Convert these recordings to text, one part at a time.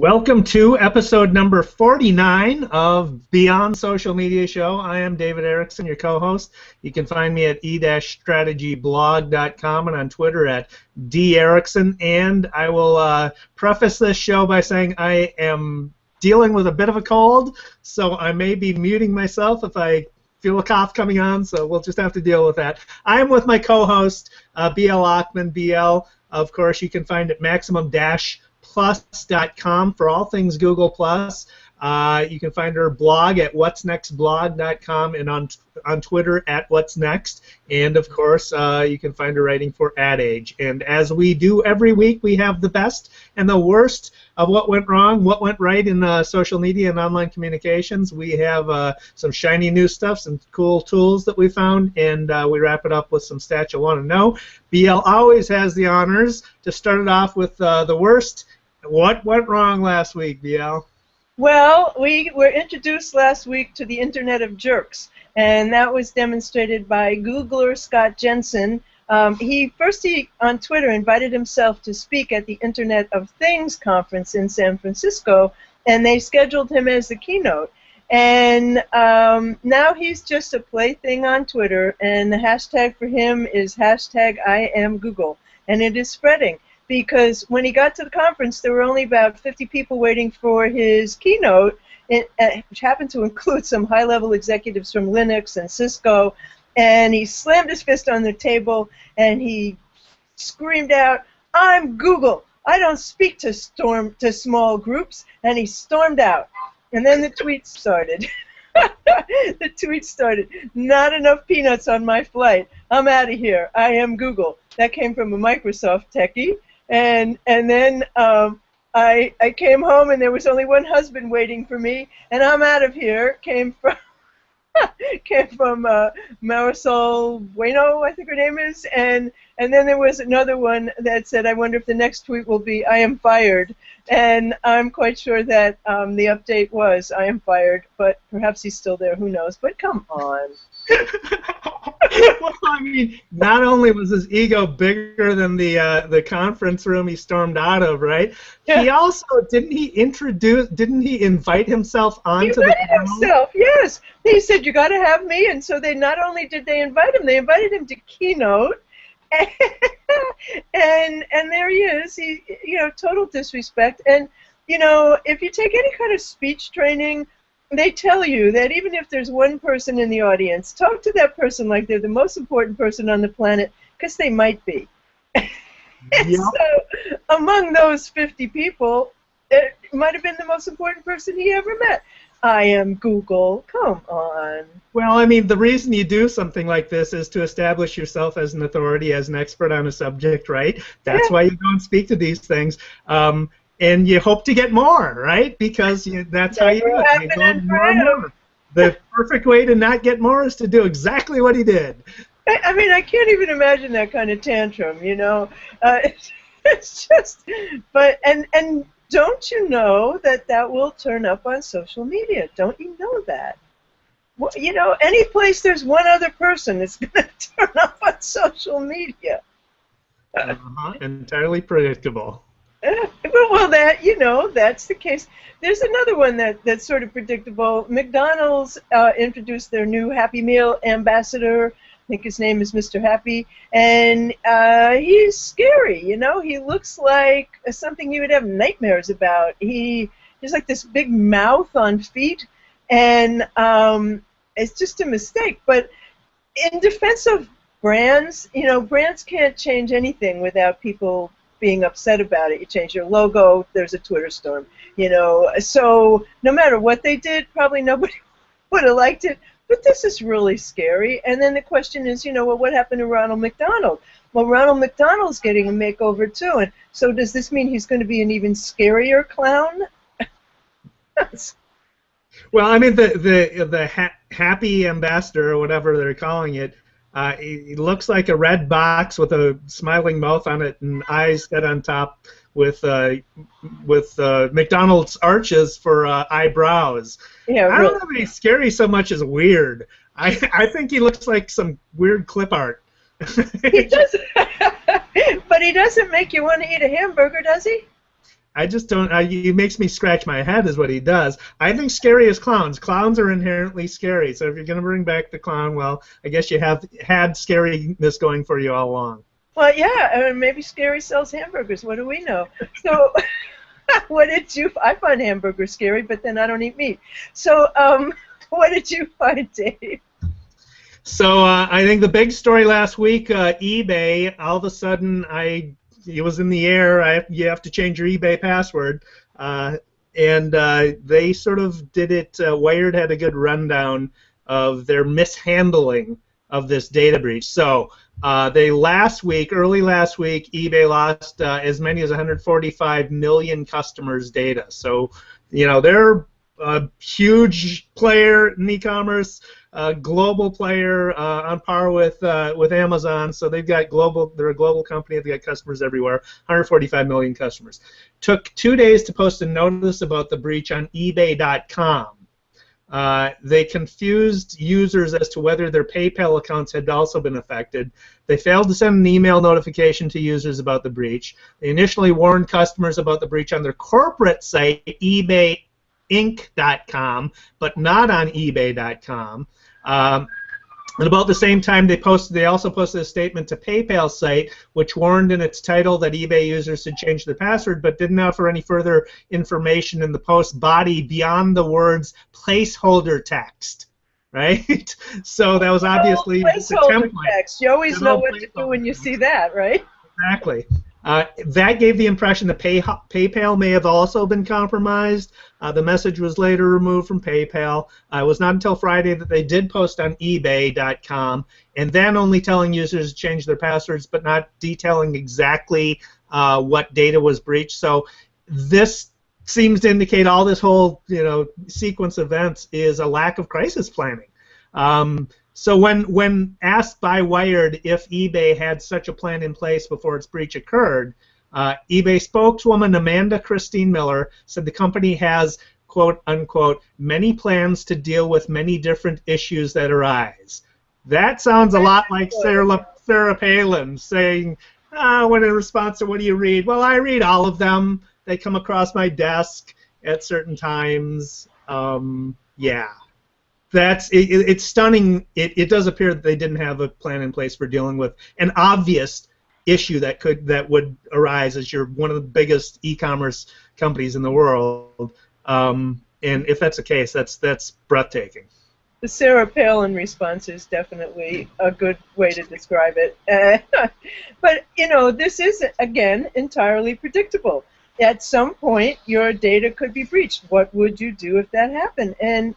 Welcome to episode number 49 of Beyond Social Media Show. I am David Erickson, your co-host. You can find me at e-strategyblog.com and on Twitter at @DErickson. And I will preface this show by saying I am dealing with a bit of a cold, so I may be muting myself if I feel a cough coming on, so we'll just have to deal with that. I am with my co-host, BL Ochman. BL, of course, you can find at maximum-plus.com for all things Google+. You can find her blog at whatsnextblog.com and on Twitter at whatsnext. And, of course, you can find her writing for Ad Age. And as we do every week, we have the best and the worst of what went wrong, what went right in social media and online communications. We have some shiny new stuff, some cool tools that we found, and we wrap it up with some stats you'll want to know. BL always has the honors to start it off with the worst. What went wrong last week, BL? Well, we were introduced last week to the Internet of Jerks, and that was demonstrated by Googler Scott Jensen. He on Twitter invited himself to speak at the Internet of Things conference in San Francisco, and they scheduled him as the keynote. And now he's just a plaything on Twitter, and the hashtag for him is #IamGoogle, and it is spreading. Because when he got to the conference, there were only about 50 people waiting for his keynote, which happened to include some high-level executives from Linux and Cisco, and he slammed his fist on the table, and he screamed out, "I'm Google! I don't speak to small groups," and he stormed out. And then the tweet started. The tweet started, "Not enough peanuts on my flight. I'm out of here. I am Google." That came from a Microsoft techie. And then I came home and there was only one husband waiting for me, and I'm out of here. Came from Marisol Bueno, I think her name is, and then there was another one that said, "I wonder if the next tweet will be, I am fired." And I'm quite sure that the update was, "I am fired," but perhaps he's still there, who knows, but come on. Well, I mean, not only was his ego bigger than the conference room he stormed out of, right? Yeah. He also didn't he invite himself onto the panel? He invited himself, yes. He said, "You got to have me," and so they not only did they invite him, they invited him to keynote, and there he is. He, total disrespect. And if you take any kind of speech training, they tell you that even if there's one person in the audience, talk to that person like they're the most important person on the planet, because they might be. And so, among those 50 people, it might have been the most important person he ever met. I am Google. Come on. Well, I mean, the reason you do something like this is to establish yourself as an authority, as an expert on a subject, right? That's why you go and speak to these things. And you hope to get more, right? Because that's how you do it. You go more and more. The perfect way to not get more is to do exactly what he did. I mean, I can't even imagine that kind of tantrum, It's just, and don't you know that will turn up on social media? Don't you know that? Well, any place there's one other person, it's going to turn up on social media. Entirely predictable. Well, that's the case. There's another one that's sort of predictable. McDonald's introduced their new Happy Meal ambassador. I think his name is Mr. Happy, and he's scary. He looks like something you would have nightmares about. He's like this big mouth on feet, and it's just a mistake. But in defense of brands, brands can't change anything without people being upset about it. You change your logo, there's a Twitter storm, So no matter what they did, probably nobody would have liked it. But this is really scary. And then the question is, well, what happened to Ronald McDonald? Well, Ronald McDonald's getting a makeover too. And so does this mean he's going to be an even scarier clown? Well, I mean, the happy ambassador, or whatever they're calling it, it looks like a red box with a smiling mouth on it and eyes set on top with McDonald's arches for eyebrows. Yeah, I don't know if he's scary so much as weird. I think he looks like some weird clip art. He doesn't, but he doesn't make you want to eat a hamburger, does he? I just don't. He makes me scratch my head, is what he does. I think scary is clowns. Clowns are inherently scary. So if you're going to bring back the clown, well, I guess you have had scariness going for you all along. Well, yeah, maybe Scary sells hamburgers. What do we know? So, what did you? I find hamburgers scary, but then I don't eat meat. So, what did you find, Dave? So I think the big story last week, eBay. All of a sudden, it was in the air. You have to change your eBay password, and they sort of did it. Wired had a good rundown of their mishandling of this data breach. So early last week, eBay lost as many as 145 million customers' data. So, they're a huge player in e-commerce, global player on par with Amazon. So they've got they're a global company. They've got customers everywhere. 145 million customers. Took 2 days to post a notice about the breach on eBay.com. They confused users as to whether their PayPal accounts had also been affected. They failed to send an email notification to users about the breach. They initially warned customers about the breach on their corporate site, eBayinc.com, but not on eBay.com. And about the same time, they also posted a statement to PayPal's site, which warned in its title that eBay users should change their password, but didn't offer any further information in the post body beyond the words placeholder text. Right? So that was obviously just a template. Text. You always know what to do when you see that, right? Exactly. That gave the impression that PayPal may have also been compromised. The message was later removed from PayPal. It was not until Friday that they did post on eBay.com, and then only telling users to change their passwords, but not detailing exactly what data was breached. So this seems to indicate all this whole sequence of events is a lack of crisis planning. So when asked by Wired if eBay had such a plan in place before its breach occurred, eBay spokeswoman Amanda Christine Miller said the company has, quote unquote, many plans to deal with many different issues that arise. That sounds a lot like Sarah Palin saying, when in response to what do you read? Well, I read all of them. They come across my desk at certain times. Yeah. It's stunning. It does appear that they didn't have a plan in place for dealing with an obvious issue that would arise as you're one of the biggest e-commerce companies in the world. And if that's the case, that's breathtaking. The Sarah Palin response is definitely a good way to describe it. But this is again entirely predictable. At some point, your data could be breached. What would you do if that happened? And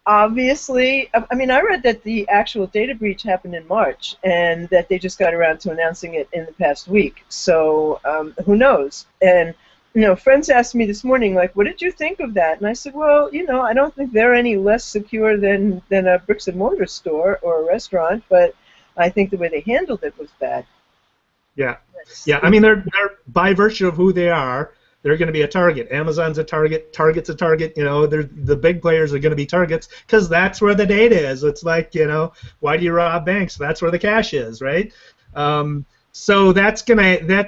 obviously, I mean, I read that the actual data breach happened in March, and that they just got around to announcing it in the past week. So who knows? And friends asked me this morning, like, what did you think of that? And I said, well, I don't think they're any less secure than a bricks and mortar store or a restaurant, but I think the way they handled it was bad. Yeah. Yeah, I mean, they're by virtue of who they are, they're going to be a target. Amazon's a target. Target's a target. The big players are going to be targets because that's where the data is. It's like, why do you rob banks? That's where the cash is, right? So that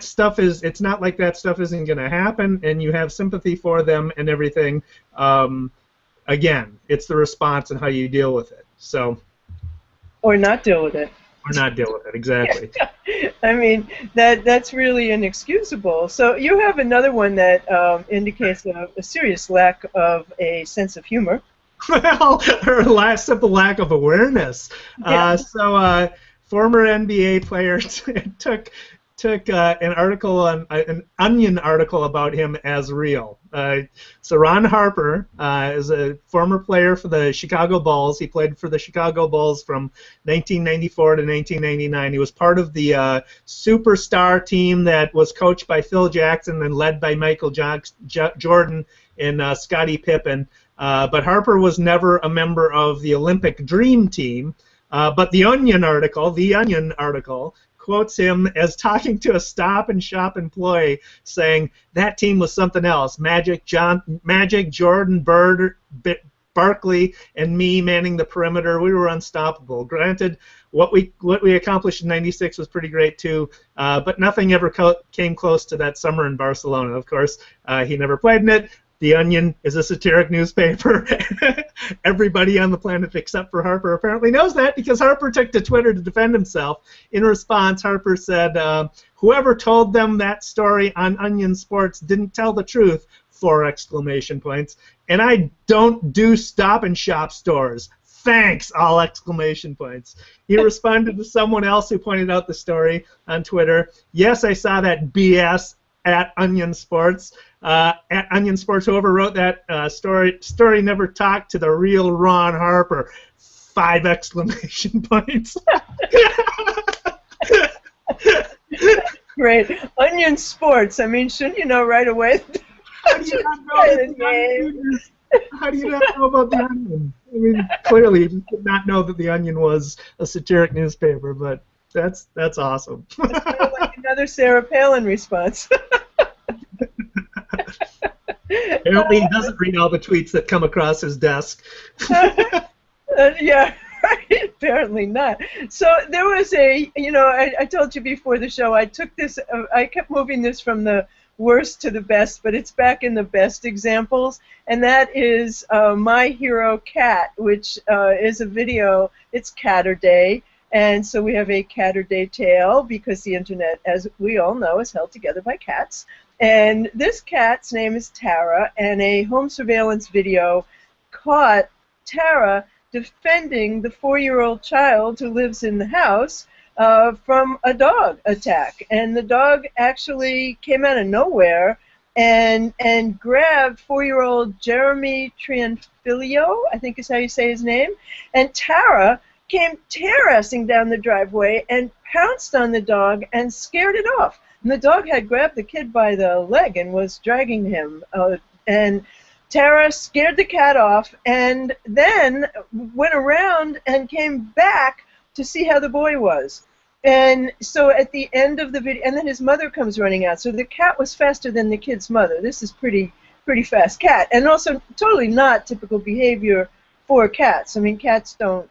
stuff is. It's not like that stuff isn't going to happen, and you have sympathy for them and everything. Again, it's the response and how you deal with it. So. Or not deal with it. Or not deal with it, exactly. I mean, that's really inexcusable. So you have another one that indicates a serious lack of a sense of humor. Well, or simple lack of awareness. Yeah. Former NBA player took an article an Onion article about him as real. So Ron Harper is a former player for the Chicago Bulls. He played for the Chicago Bulls from 1994 to 1999. He was part of the superstar team that was coached by Phil Jackson and led by Michael Jordan and Scottie Pippen. But Harper was never a member of the Olympic Dream Team. But the Onion article quotes him as talking to a Stop and Shop employee, saying that team was something else. Magic, Jordan, Bird, Barkley and me manning the perimeter, we were unstoppable. Granted, what we accomplished in '96 was pretty great too, but nothing ever came close to that summer in Barcelona. Of course, he never played in it. The Onion is a satiric newspaper. Everybody on the planet except for Harper apparently knows that, because Harper took to Twitter to defend himself. In response, Harper said, whoever told them that story on Onion Sports didn't tell the truth, 4 exclamation points. And I don't do Stop and Shop stores. Thanks, all exclamation points. He responded to someone else who pointed out the story on Twitter. Yes, I saw that BS at Onion Sports. At Onion Sports, whoever wrote that story never talked to the real Ron Harper. 5 exclamation points. Great. Onion Sports. I mean, shouldn't you know right away? How do you not know about the Onion? I mean, clearly you did not know that the Onion was a satiric newspaper, but that's awesome. That's kind of like another Sarah Palin response. Apparently he doesn't read all the tweets that come across his desk. Yeah, right. Apparently not. So there was I told you before the show, I took this, I kept moving this from the worst to the best, but it's back in the best examples, and that is My Hero Cat, which is a video. It's Catter Day, and so we have a Catter Day tale, because the internet, as we all know, is held together by cats. And this cat's name is Tara, and a home surveillance video caught Tara defending the 4-year-old child who lives in the house from a dog attack. And the dog actually came out of nowhere and grabbed 4-year-old Jeremy Trianfilio, I think is how you say his name, and Tara came tear-assing down the driveway and pounced on the dog and scared it off. And the dog had grabbed the kid by the leg and was dragging him. And Tara scared the cat off and then went around and came back to see how the boy was. And so at the end of the video, and then his mother comes running out. So the cat was faster than the kid's mother. This is pretty fast cat. And also totally not typical behavior for cats. I mean, cats don't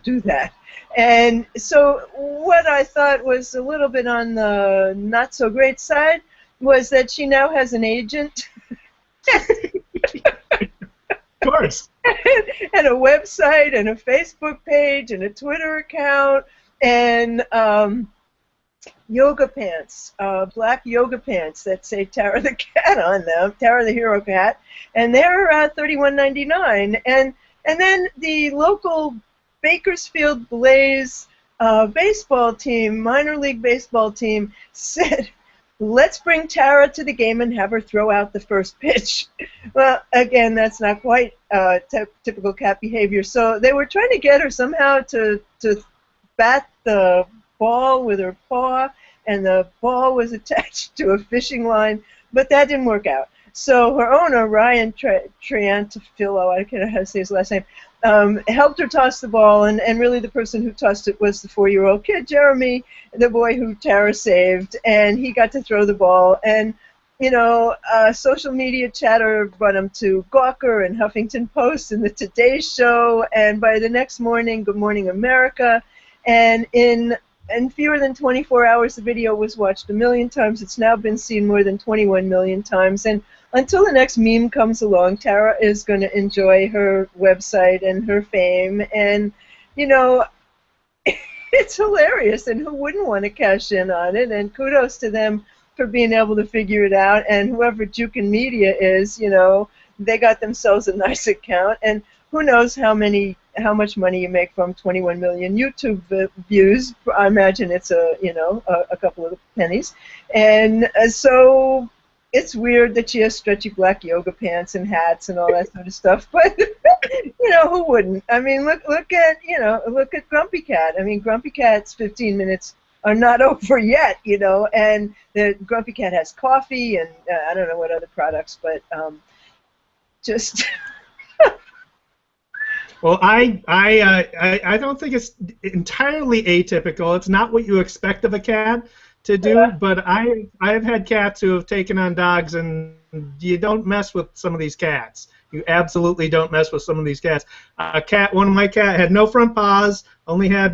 do that. And so what I thought was a little bit on the not so great side was that she now has an agent. Of course. And a website and a Facebook page and a Twitter account and yoga pants, black yoga pants that say Tara the Cat on them, Tara the Hero Cat, and they're $31.99. And then the local Bakersfield Blaze baseball team, minor league baseball team, said, let's bring Tara to the game and have her throw out the first pitch. Well, again, that's not quite typical cat behavior. So they were trying to get her somehow to bat the ball with her paw, and the ball was attached to a fishing line, but that didn't work out. So her owner, Ryan Triantafilo, I don't know how to say his last name, helped her toss the ball, and really the person who tossed it was the 4-year-old kid, Jeremy, the boy who Tara saved, and he got to throw the ball. And, you know, social media chatter brought him to Gawker and Huffington Post and the Today Show, and by the next morning, Good Morning America, and in fewer than 24 hours, the video was watched 1 million times. It's now been seen more than 21 million times. And until the next meme comes along, Tara is going to enjoy her website and her fame. And, you know, it's hilarious. And who wouldn't want to cash in on it? And kudos to them for being able to figure it out. And whoever Jukin Media is, you know, they got themselves a nice account. And who knows how much money you make from 21 million YouTube views. I imagine it's a couple of pennies. And so it's weird that she has stretchy black yoga pants and hats and all that sort of stuff. But you know, who wouldn't? I mean, look at Grumpy Cat. I mean, Grumpy Cat's 15 minutes are not over yet, you know. And the Grumpy Cat has coffee and I don't know what other products, but just. Well, I don't think it's entirely atypical. It's not what you expect of a cat to do, but I've had cats who have taken on dogs, and you don't mess with some of these cats. You absolutely don't mess with some of these cats. One of my cat had no front paws, only had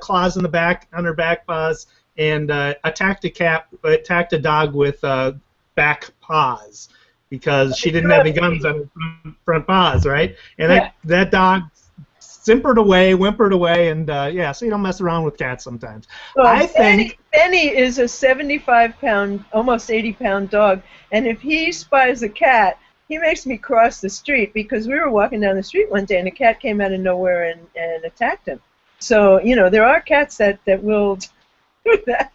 claws in the back, on her back paws, and attacked a dog with back paws because she didn't have any gums on her front paws, right? And that dog whimpered away, and yeah, so you don't mess around with cats sometimes. Well, I think Benny is a 75-pound, almost 80-pound dog, and if he spies a cat, he makes me cross the street because we were walking down the street one day and a cat came out of nowhere and attacked him. So, you know, there are cats that will do that.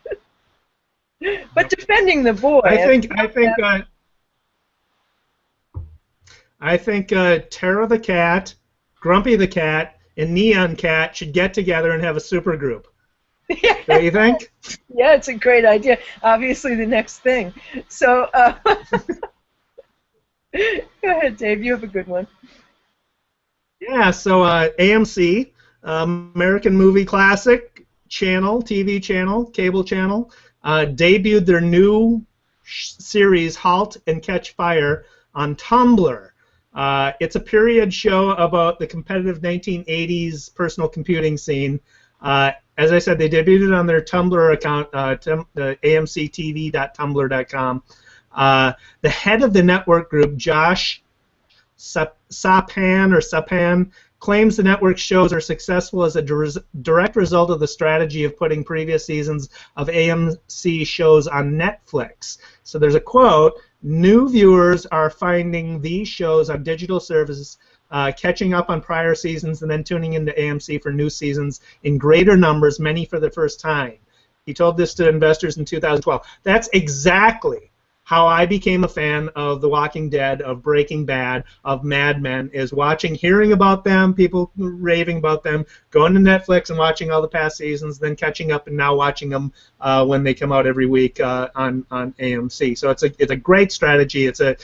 But defending the boy, I think Tara the cat, Grumpy the cat, and Neon Cat should get together and have a super group. Don't you think? Yeah, it's a great idea. Obviously, the next thing. So, go ahead, Dave. You have a good one. Yeah. So AMC, American Movie Classic channel, TV channel, cable channel, debuted their new series Halt and Catch Fire on Tumblr. It's a period show about the competitive 1980s personal computing scene. As I said, they debuted it on their Tumblr account, amctv.tumblr.com. The head of the network group, Josh Sapan, claims the network shows are successful as a direct result of the strategy of putting previous seasons of AMC shows on Netflix. So there's a quote, "New viewers are finding these shows on digital services, catching up on prior seasons, and then tuning into AMC for new seasons in greater numbers, many for the first time." He told this to investors in 2012. That's exactly how I became a fan of The Walking Dead, of Breaking Bad, of Mad Men, is hearing about them, people raving about them, going to Netflix and watching all the past seasons, then catching up and now watching them when they come out every week on AMC. So it's a great strategy. It's a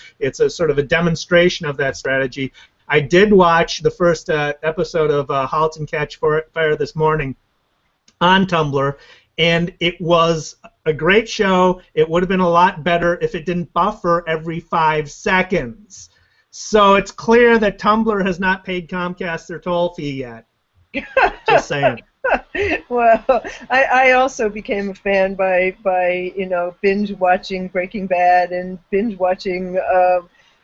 sort of a demonstration of that strategy. I did watch the first episode of Halt and Catch Fire this morning on Tumblr, and it was a great show. It would have been a lot better if it didn't buffer every 5 seconds. So it's clear that Tumblr has not paid Comcast their toll fee yet. Just saying. Well, I also became a fan by binge watching Breaking Bad and binge watching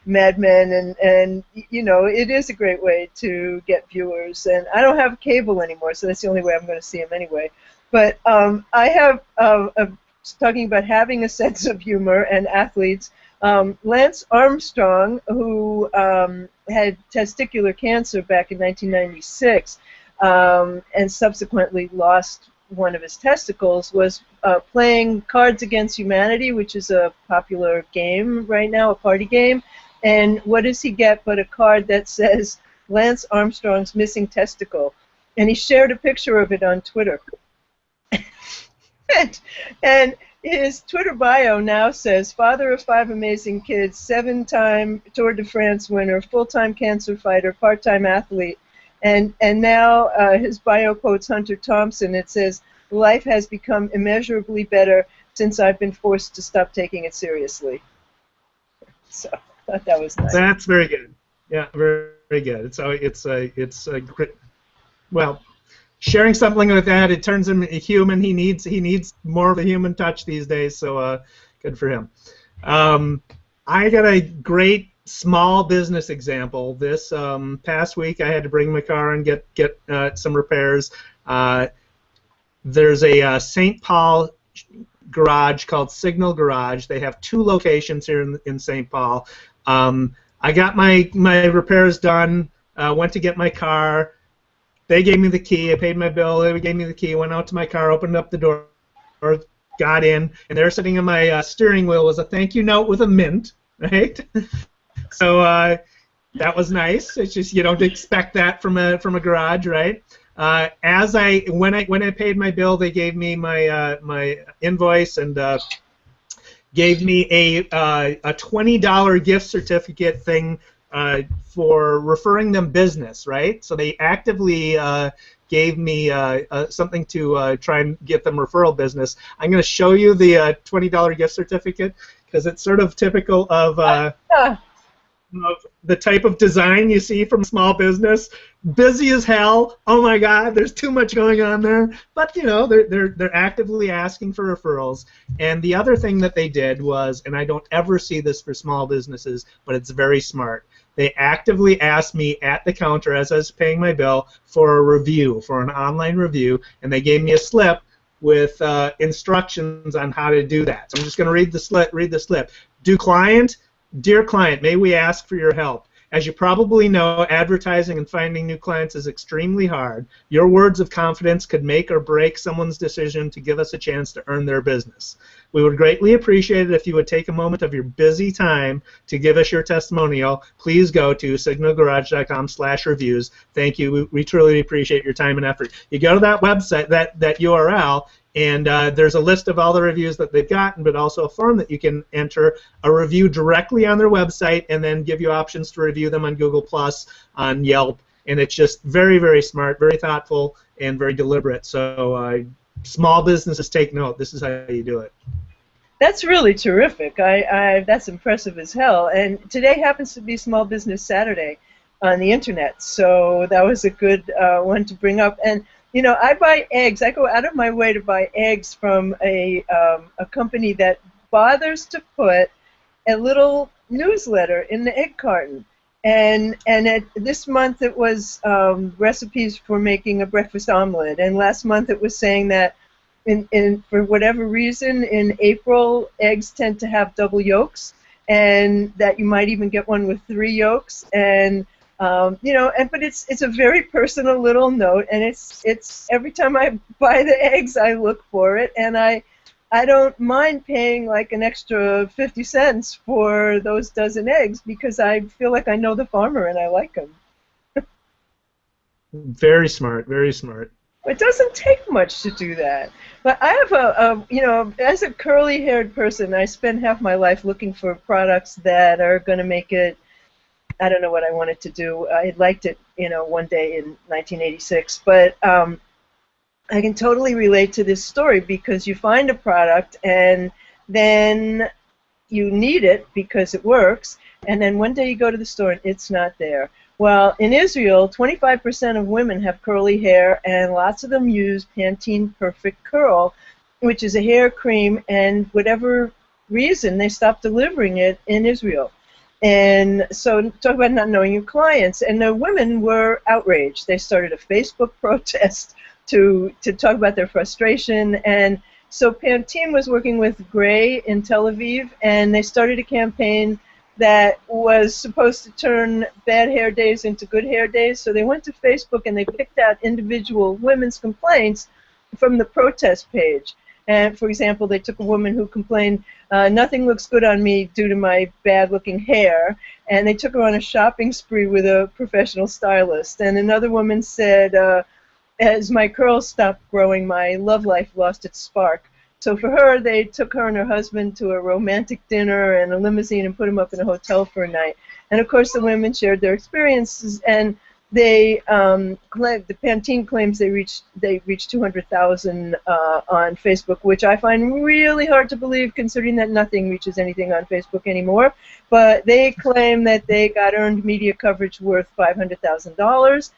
Mad Men, and it is a great way to get viewers. And I don't have cable anymore, so that's the only way I'm going to see them anyway. But I have, talking about having a sense of humor and athletes, Lance Armstrong, who had testicular cancer back in 1996 and subsequently lost one of his testicles, was playing Cards Against Humanity, which is a popular game right now, a party game. And what does he get but a card that says Lance Armstrong's missing testicle? And he shared a picture of it on Twitter. And his Twitter bio now says, father of 5 amazing kids, 7-time Tour de France winner, full-time cancer fighter, part-time athlete. And now his bio quotes Hunter Thompson. It says, life has become immeasurably better since I've been forced to stop taking it seriously. So I thought that was nice. That's very good. Yeah, very, very good. It's a great, well, sharing something like that, it turns him human. He needs more of a human touch these days. So good for him. I got a great small business example. This past week, I had to bring my car and get some repairs. There's a St. Paul garage called Signal Garage. They have 2 locations here in St. Paul. I got my repairs done. Went to get my car. They gave me the key. I paid my bill. They gave me the key. Went out to my car, opened up the door, got in, and there sitting on my steering wheel was a thank you note with a mint, right? So that was nice. It's just you don't expect that from a garage, right? When I paid my bill, they gave me my invoice and gave me a $20 gift certificate thing for referring them business, right? So they actively gave me something to try and get them referral business. I'm going to show you the $20 gift certificate because it's sort of typical of of the type of design you see from small business. Busy as hell. Oh my God, there's too much going on there. But you know, they're actively asking for referrals. And the other thing that they did was, and I don't ever see this for small businesses, but it's very smart. They actively asked me at the counter as I was paying my bill for a review, for an online review, and they gave me a slip with instructions on how to do that. So I'm just going to read the slip. Dear client, may we ask for your help? As you probably know, advertising and finding new clients is extremely hard. Your words of confidence could make or break someone's decision to give us a chance to earn their business. We would greatly appreciate it if you would take a moment of your busy time to give us your testimonial. Please go to signalgarage.com/reviews. Thank you. We truly appreciate your time and effort. You go to that website, that URL, and there's a list of all the reviews that they've gotten, but also a form that you can enter a review directly on their website and then give you options to review them on Google+, on Yelp. And it's just very, very smart, very thoughtful, and very deliberate. So small businesses take note. This is how you do it. That's really terrific. That's impressive as hell. And today happens to be Small Business Saturday on the Internet, so that was a good one to bring up. And you know, I buy eggs. I go out of my way to buy eggs from a company that bothers to put a little newsletter in the egg carton. And this month it was recipes for making a breakfast omelet. And last month it was saying that for whatever reason in April eggs tend to have double yolks, and that you might even get one with 3 yolks. And you know, but it's a very personal little note, and it's every time I buy the eggs, I look for it, and I don't mind paying like an extra 50 cents for those dozen eggs because I feel like I know the farmer and I like them. Very smart, very smart. It doesn't take much to do that. But I have you know, as a curly-haired person, I spend half my life looking for products that are going to make it. I don't know what I wanted to do. I liked it, you know, one day in 1986. But I can totally relate to this story because you find a product and then you need it because it works, and then one day you go to the store and it's not there. Well, in Israel, 25% of women have curly hair, and lots of them use Pantene Perfect Curl, which is a hair cream, and whatever reason, they stopped delivering it in Israel. And so talk about not knowing your clients. And the women were outraged. They started a Facebook protest to talk about their frustration. And so Pantene was working with Gray in Tel Aviv, and they started a campaign that was supposed to turn bad hair days into good hair days. So they went to Facebook and they picked out individual women's complaints from the protest page. And, for example, they took a woman who complained, nothing looks good on me due to my bad-looking hair, and they took her on a shopping spree with a professional stylist. And another woman said, as my curls stopped growing, my love life lost its spark. So for her, they took her and her husband to a romantic dinner and a limousine and put them up in a hotel for a night. And, of course, the women shared their experiences, and they the Pantene claims they reached 200,000 on Facebook, which I find really hard to believe, considering that nothing reaches anything on Facebook anymore. But they claim that they got earned media coverage worth $500,000,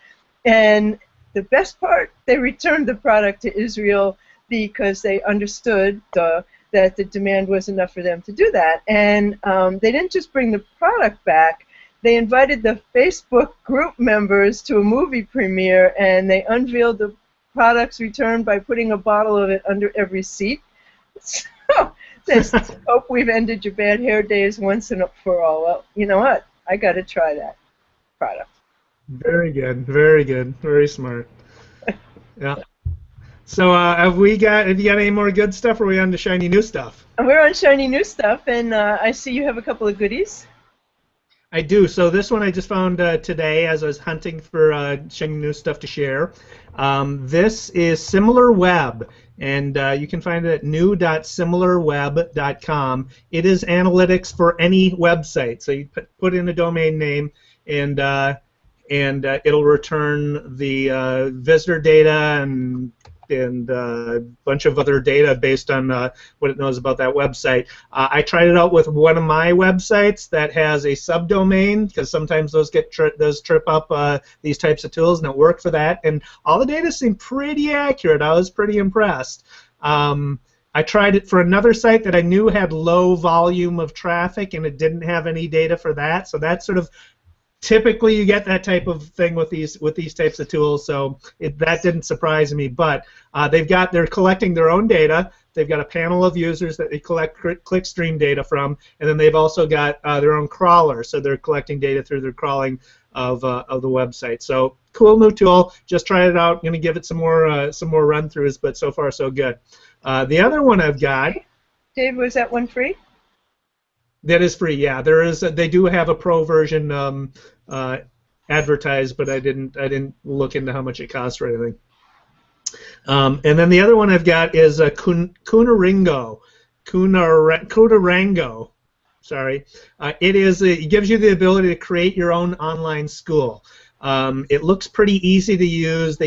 and the best part, they returned the product to Israel because they understood that the demand was enough for them to do that. And they didn't just bring the product back. They invited the Facebook group members to a movie premiere, and they unveiled the product's return by putting a bottle of it under every seat. So, let's hope we've ended your bad hair days once and for all. Well, you know what? I got to try that product. Very good, very smart. Yeah. So have you got any more good stuff, or are we on to shiny new stuff? We're on shiny new stuff, and I see you have a couple of goodies. I do. So this one I just found today as I was hunting for shiny new stuff to share. This is Similar Web, and you can find it at new.similarweb.com. It is analytics for any website. So you put in a domain name, and it'll return the visitor data and and a bunch of other data based on what it knows about that website. I tried it out with one of my websites that has a subdomain, because sometimes those trip up these types of tools, and it worked for that. And all the data seemed pretty accurate. I was pretty impressed. I tried it for another site that I knew had low volume of traffic, and it didn't have any data for that. So that's sort of typically you get that type of thing with these types of tools. So that didn't surprise me. But they're collecting their own data. They've got a panel of users that they collect clickstream data from, and then they've also got their own crawler. So they're collecting data through their crawling of the website. So cool new tool. Just tried it out. Going to give it some more run-throughs, but so far so good. The other one I've got. Dave, was that one free? That is free. Yeah, there is. They do have a pro version advertised, but I didn't look into how much it costs or anything. And then the other one I've got is Kunarango. Sorry. It gives you the ability to create your own online school. It looks pretty easy to use.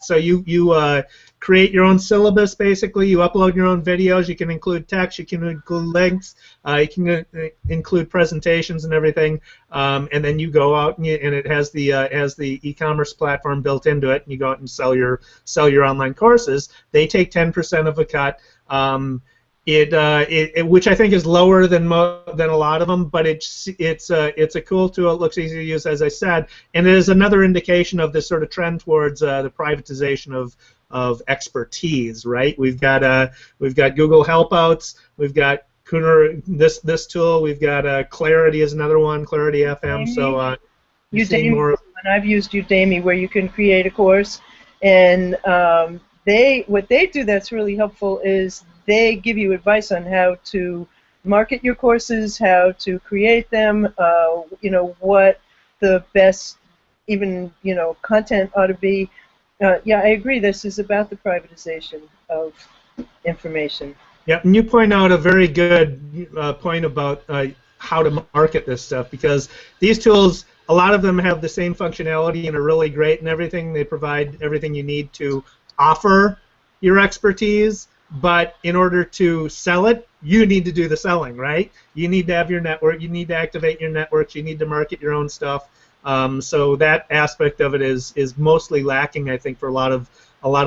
You create your own syllabus, basically. You upload your own videos. You can include text. You can include links. You can include presentations and everything. And then you go out and it has the e-commerce platform built into it. And you go out and sell your online courses. They take 10% of a cut. Which I think is lower than a lot of them, but it's a cool tool. It looks easy to use, as I said, and it is another indication of this sort of trend towards the privatization of expertise. Right? We've got Google Helpouts. We've got this tool. We've got Clarity is another one. Clarity FM. So Udemy. More. And I've used Udemy, where you can create a course, and what they do that's really helpful is they give you advice on how to market your courses, how to create them, what the best content ought to be. Yeah, I agree. This is about the privatization of information. Yeah, and you point out a very good point about how to market this stuff, because these tools, a lot of them have the same functionality and are really great and everything. They provide everything you need to offer your expertise. But in order to sell it, you need to do the selling, right? You need to have your network. You need to activate your networks. You need to market your own stuff. So that aspect of it is mostly lacking, I think, for a lot of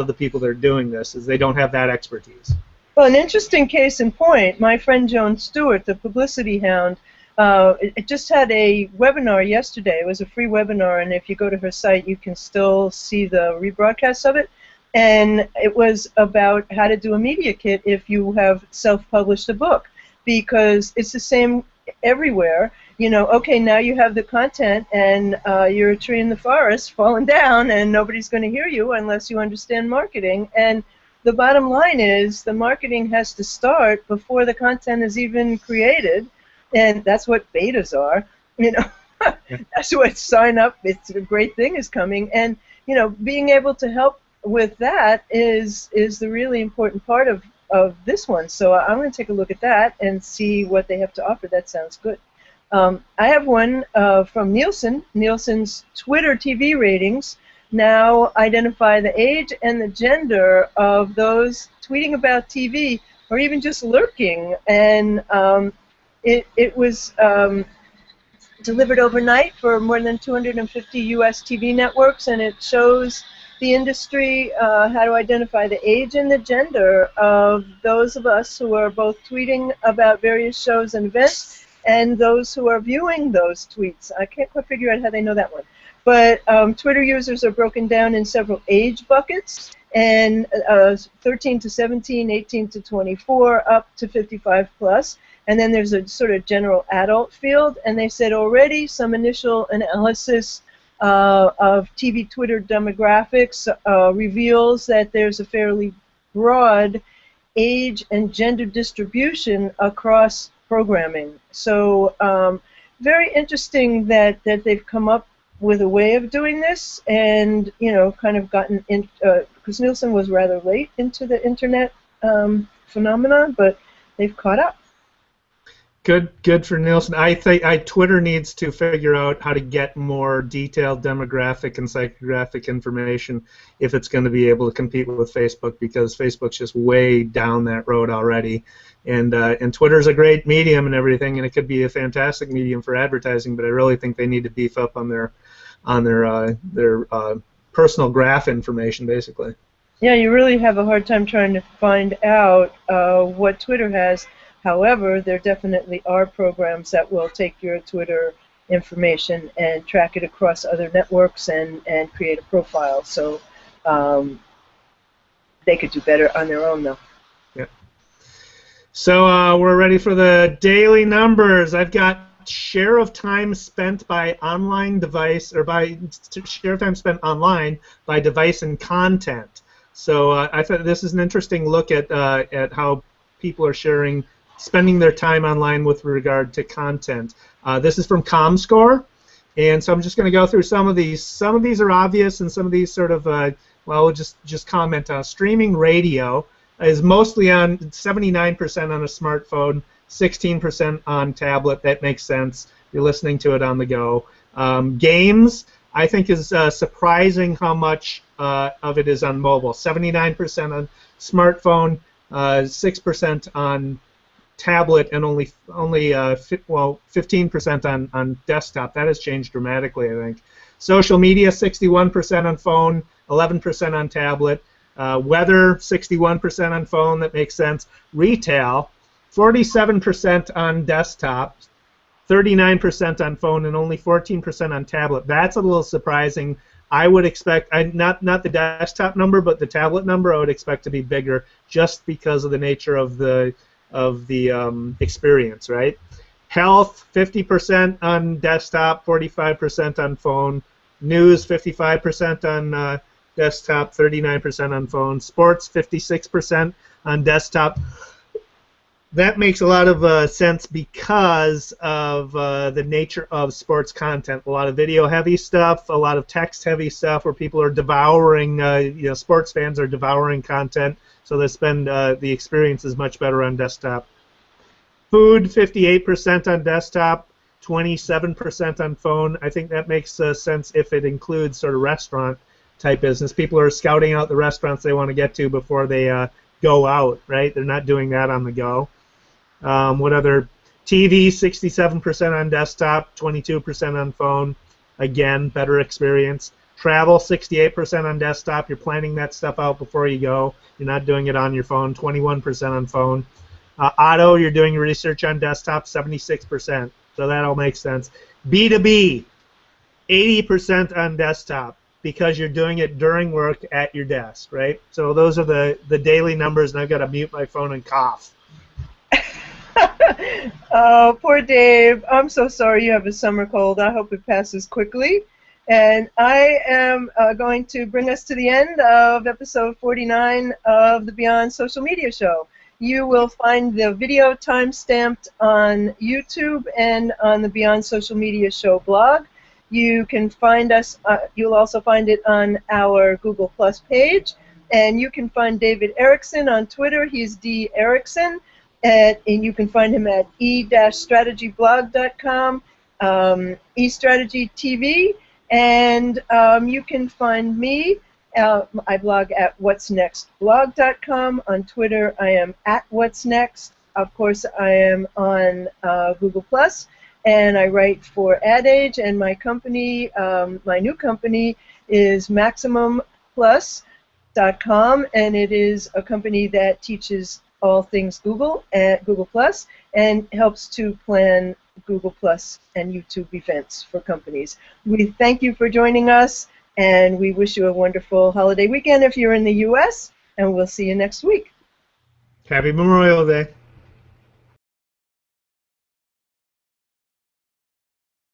the people that are doing this, is they don't have that expertise. Well, an interesting case in point, my friend Joan Stewart, the publicity hound, it just had a webinar yesterday. It was a free webinar, and if you go to her site, you can still see the rebroadcast of it. And it was about how to do a media kit if you have self-published a book, because it's the same everywhere. Okay, now you have the content, and you're a tree in the forest falling down, and nobody's going to hear you unless you understand marketing. And the bottom line is the marketing has to start before the content is even created, and that's what betas are. That's what sign up. It's a great thing is coming, and being able to help with that is the really important part of this one. So I'm going to take a look at that and see what they have to offer. That sounds good. I have one from Nielsen. Nielsen's Twitter TV ratings now identify the age and the gender of those tweeting about TV or even just lurking. And it was delivered overnight for more than 250 U.S. TV networks, and it shows the industry how to identify the age and the gender of those of us who are both tweeting about various shows and events and those who are viewing those tweets. I can't quite figure out how they know that one. But Twitter users are broken down in several age buckets, and 13 to 17, 18 to 24, up to 55 plus. And then there's a sort of general adult field, and they said already some initial analysis of TV Twitter demographics reveals that there's a fairly broad age and gender distribution across programming. So very interesting that they've come up with a way of doing this, and kind of gotten in, because Nielsen was rather late into the internet phenomenon, but they've caught up. Good for Nielsen. I think Twitter needs to figure out how to get more detailed demographic and psychographic information if it's going to be able to compete with Facebook, because Facebook's just way down that road already. And Twitter's a great medium and everything, and it could be a fantastic medium for advertising. But I really think they need to beef up on their personal graph information, basically. Yeah, you really have a hard time trying to find out what Twitter has. However, there definitely are programs that will take your Twitter information and track it across other networks and create a profile. So they could do better on their own, though. Yeah. So we're ready for the daily numbers. I've got share of time spent by online device, or by share of time spent online by device and content. So I thought this is an interesting look at how people are spending their time online with regard to content. This is from ComScore, and so I'm just going to go through some of these. Some of these are obvious, and some of these sort of, well, we'll just comment on. Streaming radio is mostly on 79% on a smartphone, 16% on tablet. That makes sense. You're listening to it on the go. Games, I think, is surprising how much of it is on mobile. 79% on smartphone, 6% on tablet, and only 15% on desktop. That has changed dramatically, I think. Social media, 61% on phone, 11% on tablet. Weather, 61% on phone. That makes sense. Retail, 47% on desktop, 39% on phone, and only 14% on tablet. That's a little surprising. I would expect, not the desktop number, but the tablet number, I would expect to be bigger, just because of the nature of the experience, right? Health, 50% on desktop, 45% on phone. News, 55% on desktop, 39% on phone. Sports, 56% on desktop. That makes a lot of sense because of the nature of sports content. A lot of video-heavy stuff, a lot of text-heavy stuff, where people are devouring. Sports fans are devouring content, so they spend the experience is much better on desktop. Food, 58% on desktop, 27% on phone. I think that makes sense if it includes sort of restaurant-type business. People are scouting out the restaurants they want to get to before they go out, right? They're not doing that on the go. What other? TV, 67% on desktop, 22% on phone. Again, better experience. Travel, 68% on desktop. You're planning that stuff out before you go. You're not doing it on your phone. 21% on phone. Auto, you're doing research on desktop, 76%. So that all makes sense. B2B, 80% on desktop, because you're doing it during work at your desk, right? So those are the daily numbers, and I've got to mute my phone and cough. Oh, poor Dave. I'm so sorry you have a summer cold. I hope it passes quickly. And I am going to bring us to the end of episode 49 of the Beyond Social Media Show. You will find the video time-stamped on YouTube and on the Beyond Social Media Show blog. You can find us, you'll also find it on our Google Plus page. And you can find David Erickson on Twitter. He's D. Erickson. And you can find him at e-strategyblog.com, eStrategy TV, and you can find me. I blog at whatsnextblog.com. On Twitter, I am at whatsnext. Of course, I am on Google Plus, and I write for Ad Age. And my company, my new company, is MaximumPlus.com, and it is a company that teaches all things Google at Google Plus, and helps to plan Google Plus and YouTube events for companies. We thank you for joining us, and we wish you a wonderful holiday weekend if you're in the U.S., and we'll see you next week. Happy Memorial Day.